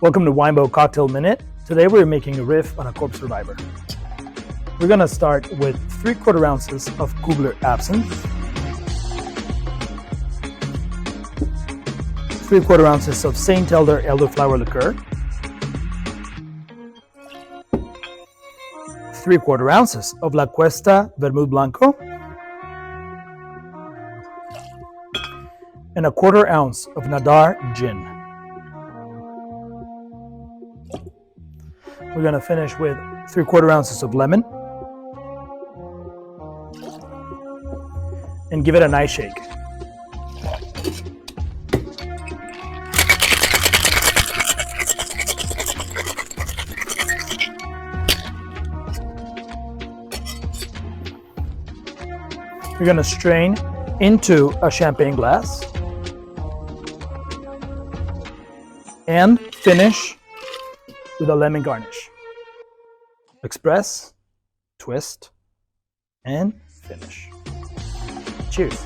Welcome to Winebow Cocktail Minute. Today we're making a riff on a corpse survivor. We're going to start with 3/4 ounces of Kübler Absinthe, 3/4 ounces of St.Elder Elderflower Liqueur, 3/4 ounces of Lacuesta Vermouth Blanco, and 1/4 ounce of Nàdar Gin. We're going to finish with 3/4 ounces of lemon and give it a nice shake. You're going to strain into a champagne glass and finish with a lemon garnish. Express, twist, and finish. Cheers.